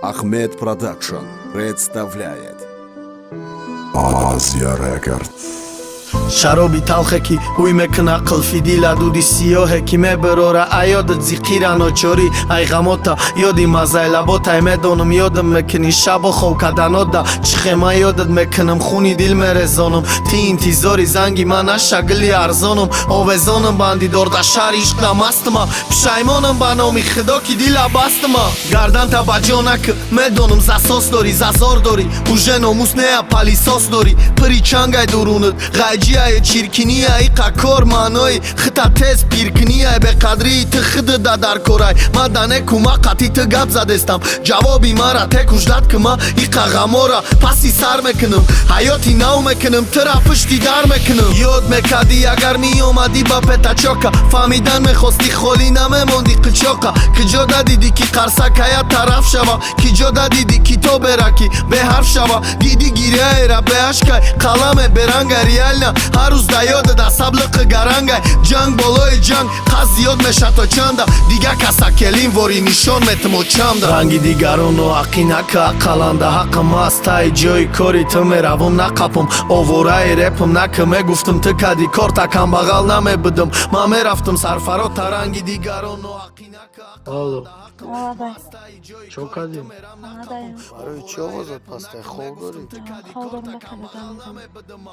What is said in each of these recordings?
Ахмед Продакшн представляет Азия Рекорд. شرابی تلخه کی اوی مکن عقل فیدی لدودی سیاهه کی مبراره ایاد زیقیرا ناچاری ای غماتا یادی مزای لباتا میدانم یادم مکنی شب و خو کدنات دا چخه من یادت مکنم خونی دیل مرزانم تی انتظاری زنگی من اشگلی ارزانم آوزانم بندی دارده شهر عشق مستم پشایمانم بنامی خدا کی دیل بستم گردن تا بجانک میدانم زساس داری ززار داری اوژه ناموس نه پالیساس داری پری چنگای درونت جیای چیرکنی ای قکار معنای خطا تز پیرکنی ای به قدری تخد در کورای ما دانه کما قطی تا گپ زدستم جوابی مرا تکوشداد که ما ای قغمارا پسی سر میکنم حیاتی نو میکنم ترا پشتی در میکنم یاد میکردی اگر می اومدی با پتا چوکا فهمیدن میخواستی خالی نمیموندی قچوکا کجا دیدی کی قرصک هیا طرف شوا کجا دیدی کی تو برکی به حرف شوا دیدی گیره را به عشق قلم برنگ ریالنا هر روز دیاد دا سبلق گرنگای جنگ بالای جنگ قصد زیاد میشه تا چنده دیگه کسا کلین واری نشان میتمو چمده رنگی دیگران و حقی نکه قلنده حق ما از تای جای کاری تو میروم نقپم آواره رپم نکه میگفتم تو کدی کار تکم بغل نمیبدم ما میرفتم سرفرات تا رنگی دیگران و حقی نکه Алло, Молодой. чё кадим? Молодая. Барои чё озод пастай хоб дорӣ? Холдорм бахалидам.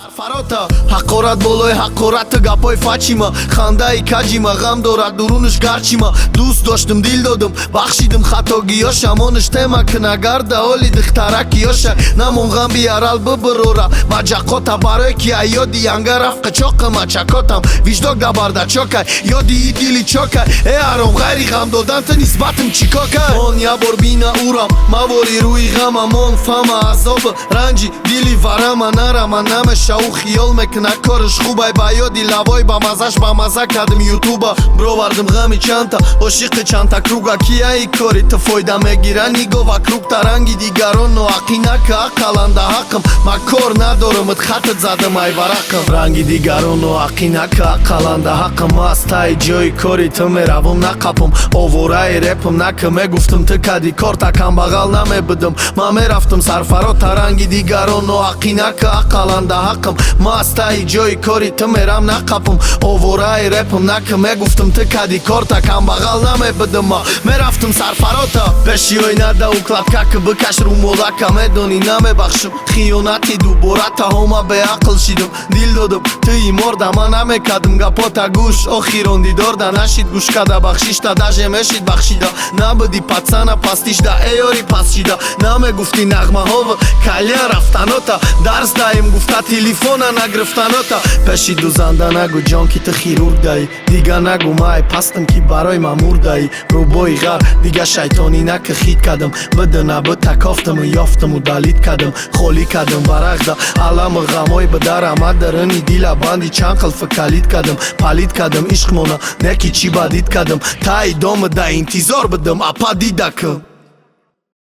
Сарфарота ҳақорат болои ҳақорат гапои фачима хандаи каҷима ғам дорад дурунш гарчима дӯст доштам дил додам бахшидам хатогиё шамонш тема кунагар да ҳоли духтаракиёша намон ғам биарал бибирора маҷақота барое ки ёди янга раф қичоқа мачакотам виҷдок да бардачокай ёди и дили чокай аром ғайри ғам доданту нисбатам чикокай он я бор бина урам мавори рӯи ғамам он фама азоб ранҷи дили варама нарама намеша ӯ хиёл мекуна корш хубай ба ёди лавой ба мазаш ба маза кардим ютуба бровардим ғами чанта ошиқи чанта круга кияи кори ту фойда мегира нигоҳ ва кругта ранги дигарон ноақӣ нака ақаланда ҳаққам ма кор надорамат хатат задам ай варақам ранги дигарон ноақӣ нака ақаланда ҳаққам ма аз таи ҷои кори ту меравам нақапам овораи репам нака мегуфтам ту кади кор такам бағал намебидам ма мерафтам сарфарот та ранги дигарон ноақӣ нака ақаланда ҳаққам ма аз таи ҷои кори ту мерам нақапам овораи репам нака мегуфтам ту кади кор такам бағал намебидам ма мерафтам сарфарота пеши ойнада укладка ки бикаш румолака медонӣ намебахшам хиёнати дубора таҳома беақл шидам дил додам ту иморда ма намекардам гапота гӯш охирон дидорда нашид гӯш када бахшишта даже мешид бахшида набуди пацана пастишда эёри пасшида намегуфти нағмаҳова калия рафтанота дарс даим гуфта телефона нагрифтанота пеши дузанда нагу ҷон ки ту хирург даи дига нагу май пастам ки барои ма мурдаи рӯбои ғар дига шайтонӣ наки хит кардам биду набуд такофтаму ёфтаму далид кардам холӣ кардам варақда аламу ғамои бидарама дарини дила банди чанд қил фикалид кардам палид кардам ишқ мона не ки чӣ бадид кардам таи дома да интизор будам апа дидакам